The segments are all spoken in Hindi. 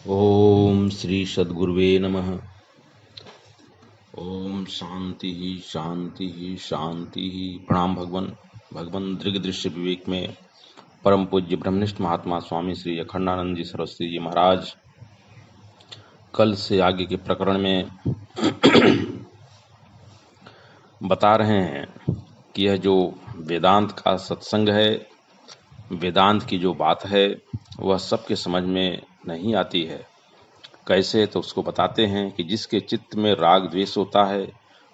ओम श्री सद्गुरुवे नमः। ओम शांति ही शांति ही शांति ही। प्रणाम भगवान। भगवान दृग दृश्य विवेक में परम पूज्य ब्रह्मनिष्ठ महात्मा स्वामी श्री अखंडानंद जी सरस्वती जी महाराज कल से आगे के प्रकरण में बता रहे हैं कि यह जो वेदांत का सत्संग है, वेदांत की जो बात है वह सबके समझ में नहीं आती है। कैसे, तो उसको बताते हैं कि जिसके चित्त में राग द्वेष होता है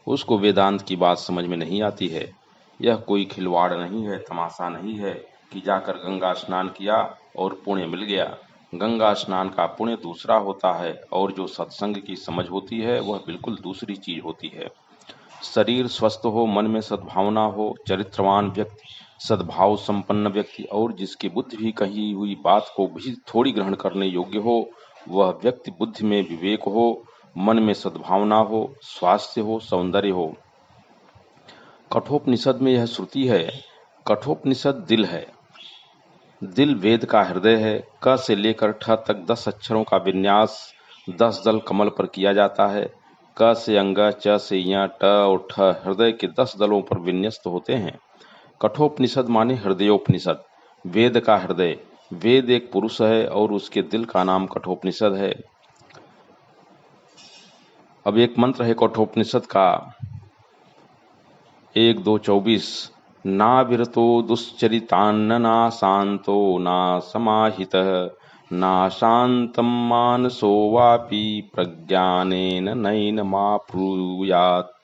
उसको वेदांत की बात समझ में नहीं आती है। यह कोई खिलवाड़ नहीं है, तमाशा नहीं है कि जाकर गंगा स्नान किया और पुण्य मिल गया। गंगा स्नान का पुण्य दूसरा होता है और जो सत्संग की समझ होती है वह बिल्कुल दूसरी चीज होती है। शरीर स्वस्थ हो, मन में सद्भावना हो, चरित्रवान व्यक्ति, सद्भाव संपन्न व्यक्ति और जिसकी बुद्धि भी कही हुई बात को भी थोड़ी ग्रहण करने योग्य हो, वह व्यक्ति बुद्धि में विवेक हो, मन में सद्भावना हो, स्वास्थ्य हो, सौंदर्य हो। कठोपनिषद में यह श्रुति है। कठोपनिषद दिल है। दिल वेद का हृदय है। क से लेकर ठ तक 10 अक्षरों का विन्यास 10 दल कमल पर किया जाता है। क से अंग, च से य, ट और ठ हृदय के 10 दलों पर विन्यस्त होते हैं। कठोपनिषद माने हृदयोपनिषद, वेद का हृदय। वेद एक पुरुष है और उसके दिल का नाम कठोपनिषद है। अब एक मंत्र है कठोपनिषद का 1-2-24। ना विरतो दुश्चरितान्न ना शांतो ना समाहितः ना शांतम मानसो वापि प्रज्ञानेन नैनमाप्नुयात्।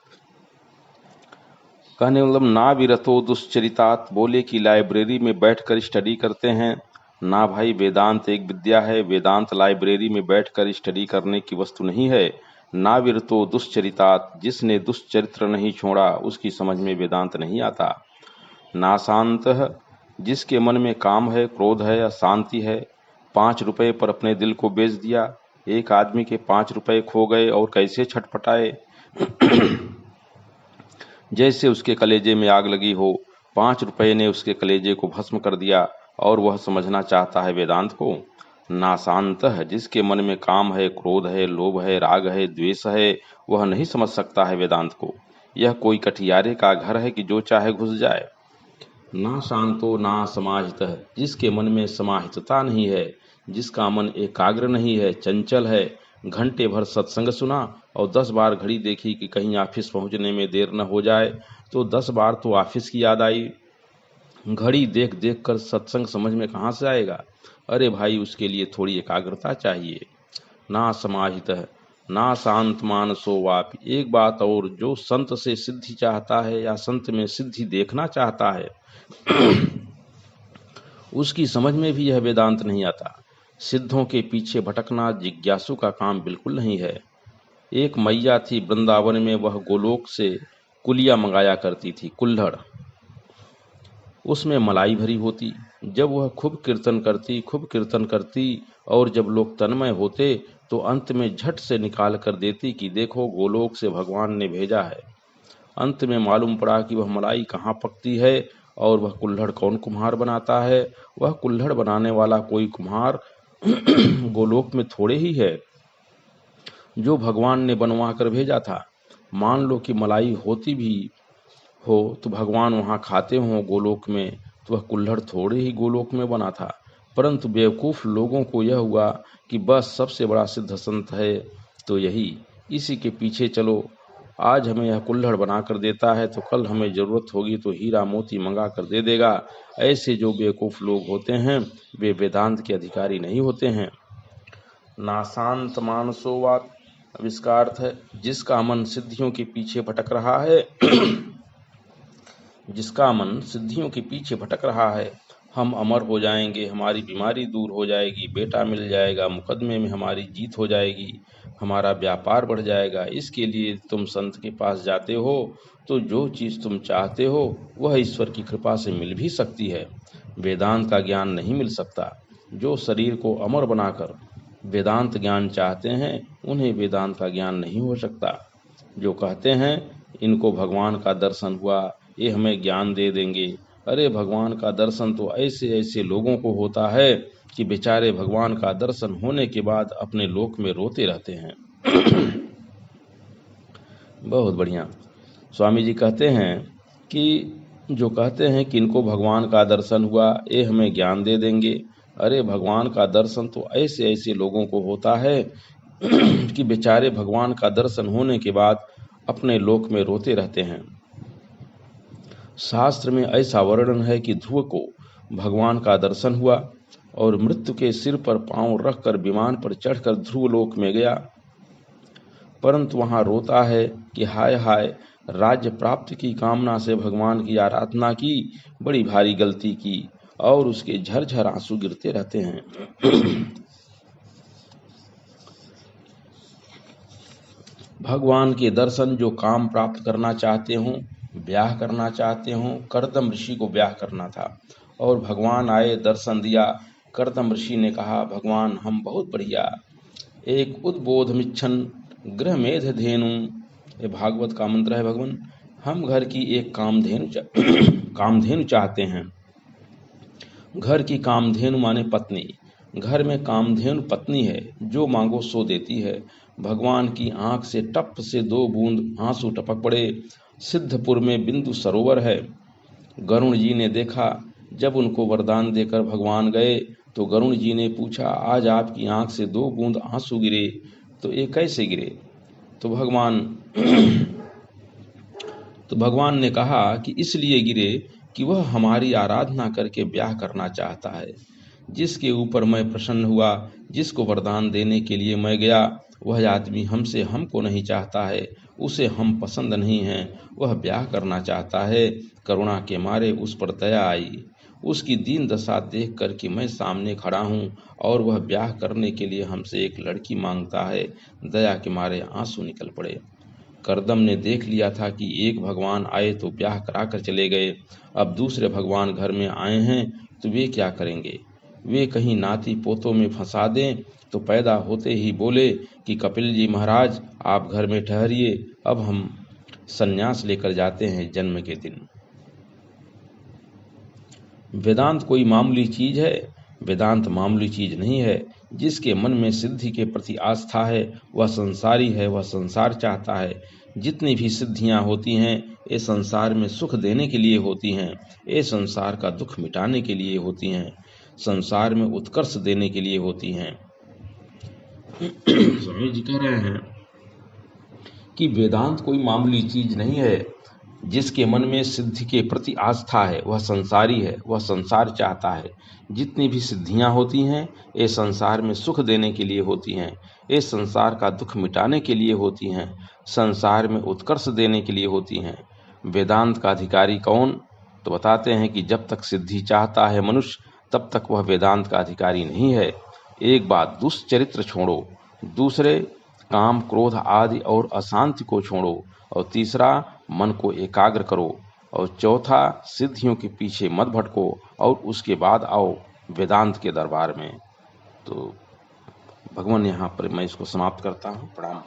कहने मतलब ना विरतो दुश्चरितात, बोले कि लाइब्रेरी में बैठकर स्टडी करते हैं। ना भाई, वेदांत एक विद्या है। वेदांत लाइब्रेरी में बैठकर स्टडी करने की वस्तु नहीं है। ना विरतो दुश्चरितात, जिसने दुश्चरित्र नहीं छोड़ा उसकी समझ में वेदांत नहीं आता। ना शांत, जिसके मन में काम है, क्रोध है या शांति है। 5 रुपए पर अपने दिल को बेच दिया। एक आदमी के 5 रुपए खो गए और कैसे छटपटाए जैसे उसके कलेजे में आग लगी हो। 5 रुपए ने उसके कलेजे को भस्म कर दिया और वह समझना चाहता है वेदांत को। नाशांत है, जिसके मन में काम है, क्रोध है, लोभ है, राग है, द्वेष है, वह नहीं समझ सकता है वेदांत को। यह कोई कठियारे का घर है कि जो चाहे घुस जाए। ना शांतो ना समाहित, जिसके मन में समाहितता नहीं है, जिसका मन एकाग्र नहीं है, चंचल है। घंटे भर सत्संग सुना और 10 बार घड़ी देखी कि कहीं ऑफिस पहुंचने में देर न हो जाए, तो 10 बार तो ऑफिस की याद आई। घड़ी देख देख कर सत्संग समझ में कहाँ से आएगा। अरे भाई, उसके लिए थोड़ी एकाग्रता चाहिए। ना समाहित है ना शांत मानसो वापि। एक बात और, जो संत से सिद्धि चाहता है या संत में सिद्धि देखना चाहता है उसकी समझ में भी यह वेदांत नहीं आता। सिद्धों के पीछे भटकना जिज्ञासु का काम बिल्कुल नहीं है। एक मैया थी वृंदावन में, वह गोलोक से कुलिया मंगाया करती थी, कुल्हड़। उसमें मलाई भरी होती। जब वह खूब कीर्तन करती और जब लोग तन्मय होते तो अंत में झट से निकाल कर देती कि देखो, गोलोक से भगवान ने भेजा है। अंत में मालूम पड़ा कि वह मलाई कहाँ पकती है और वह कुल्हड़ कौन कुम्हार बनाता है। वह कुल्हड़ बनाने वाला कोई कुम्हार गोलोक में थोड़े ही है, जो भगवान ने बनवा कर भेजा था। मान लो कि मलाई होती भी हो तो भगवान वहाँ खाते हों गोलोक में, तो वह कुल्हड़ थोड़े ही गोलोक में बना था। परंतु बेवकूफ़ लोगों को यह हुआ कि बस सबसे बड़ा सिद्ध संत है तो यही, इसी के पीछे चलो। आज हमें यह कुल्हड़ बना कर देता है तो कल हमें ज़रूरत होगी तो हीरा मोती मंगा कर दे देगा। ऐसे जो बेवकूफ़ लोग होते हैं वे वेदांत के अधिकारी नहीं होते हैं। नाशांत मानसोवात, अब इसका अर्थ है जिसका मन सिद्धियों के पीछे भटक रहा है जिसका मन सिद्धियों के पीछे भटक रहा है। हम अमर हो जाएंगे, हमारी बीमारी दूर हो जाएगी, बेटा मिल जाएगा, मुकदमे में हमारी जीत हो जाएगी, हमारा व्यापार बढ़ जाएगा, इसके लिए तुम संत के पास जाते हो तो जो चीज़ तुम चाहते हो वह ईश्वर की कृपा से मिल भी सकती है। वेदांत का ज्ञान नहीं मिल सकता। जो शरीर को अमर बनाकर वेदांत ज्ञान चाहते हैं उन्हें वेदांत का ज्ञान नहीं हो सकता। जो कहते हैं इनको भगवान का दर्शन हुआ, ये हमें ज्ञान दे देंगे। अरे भगवान का दर्शन तो ऐसे ऐसे लोगों को होता है कि बेचारे भगवान का दर्शन होने के बाद अपने लोक में रोते रहते हैं। बहुत बढ़िया। स्वामी जी कहते हैं कि जो कहते हैं कि इनको भगवान का दर्शन हुआ, ये हमें ज्ञान दे देंगे। अरे भगवान का दर्शन तो ऐसे ऐसे लोगों को होता है कि बेचारे भगवान का दर्शन होने के बाद अपने लोक में रोते रहते हैं। शास्त्र में ऐसा वर्णन है कि ध्रुव को भगवान का दर्शन हुआ और मृत्यु के सिर पर पांव रखकर विमान पर चढ़कर ध्रुव लोक में गया, परंतु वहां रोता है कि हाय हाय, राज्य प्राप्ति की कामना से भगवान की आराधना की, बड़ी भारी गलती की, और उसके झरझर आंसू गिरते रहते हैं। भगवान के दर्शन जो काम प्राप्त करना चाहते हों, ब्याह करना चाहते हों, कर्दम ऋषि को ब्याह करना था और भगवान आए, दर्शन दिया। कर्दम ऋषि ने कहा, भगवान हम बहुत बढ़िया, एक उद्बोधमिच्छन गृह मेध धेनु, ये भागवत का मंत्र है भगवान, हम घर की एक कामधेनु चाहते हैं। घर की कामधेनु माने पत्नी। घर में कामधेनु पत्नी है, जो मांगो सो देती है। भगवान की आंख से टप से 2 बूंद आंसू टपक पड़े। सिद्धपुर में बिंदु सरोवर है। गरुण जी ने देखा, जब उनको वरदान देकर भगवान गए तो गरुण जी ने पूछा, आज आपकी आंख से 2 बूंद आंसू गिरे, तो ये कैसे गिरे? तो भगवान ने कहा कि इसलिए गिरे कि वह हमारी आराधना करके ब्याह करना चाहता है। जिसके ऊपर मैं प्रसन्न हुआ, जिसको वरदान देने के लिए मैं गया, वह आदमी हमको नहीं चाहता है, उसे हम पसंद नहीं हैं, वह ब्याह करना चाहता है। करुणा के मारे उस पर दया आई। उसकी दीन दशा देख कर कि मैं सामने खड़ा हूँ और वह ब्याह करने के लिए हमसे एक लड़की मांगता है, दया के मारे आंसू निकल पड़े। करदम ने देख लिया था कि एक भगवान आए तो ब्याह कराकर चले गए, अब दूसरे भगवान घर में आए हैं तो वे क्या करेंगे? वे कहीं नाती पोतों में फंसा दें तो पैदा होते ही बोले कि कपिल जी महाराज आप घर में ठहरिए, अब हम संन्यास लेकर जाते हैं जन्म के दिन। वेदांत कोई मामूली चीज है? वेदांत मामूली चीज नहीं है। जिसके मन में सिद्धि के प्रति आस्था है वह संसारी है, वह संसार चाहता है। जितनी भी सिद्धियां होती हैं ये संसार में सुख देने के लिए होती हैं, ये संसार का दुख मिटाने के लिए होती हैं, संसार में उत्कर्ष देने के लिए होती हैं। स्वामी जी कह रहे हैं कि वेदांत कोई मामूली चीज नहीं है। जिसके मन में सिद्धि के प्रति आस्था है वह संसारी है, वह संसार चाहता है। जितनी भी सिद्धियां होती हैं ये संसार में सुख देने के लिए होती हैं, ये संसार का दुख मिटाने के लिए होती हैं, संसार में उत्कर्ष देने के लिए होती हैं। वेदांत का अधिकारी कौन? तो बताते हैं कि जब तक सिद्धि चाहता है मनुष्य, तब तक वह वेदांत का अधिकारी नहीं है। एक बात, दुष्चरित्र छोड़ो, दूसरे काम क्रोध आदि और अशांति को छोड़ो, और तीसरा मन को एकाग्र करो, और चौथा सिद्धियों के पीछे मत भटको, और उसके बाद आओ वेदांत के दरबार में। तो भगवान यहाँ पर मैं इसको समाप्त करता हूँ। प्रणाम।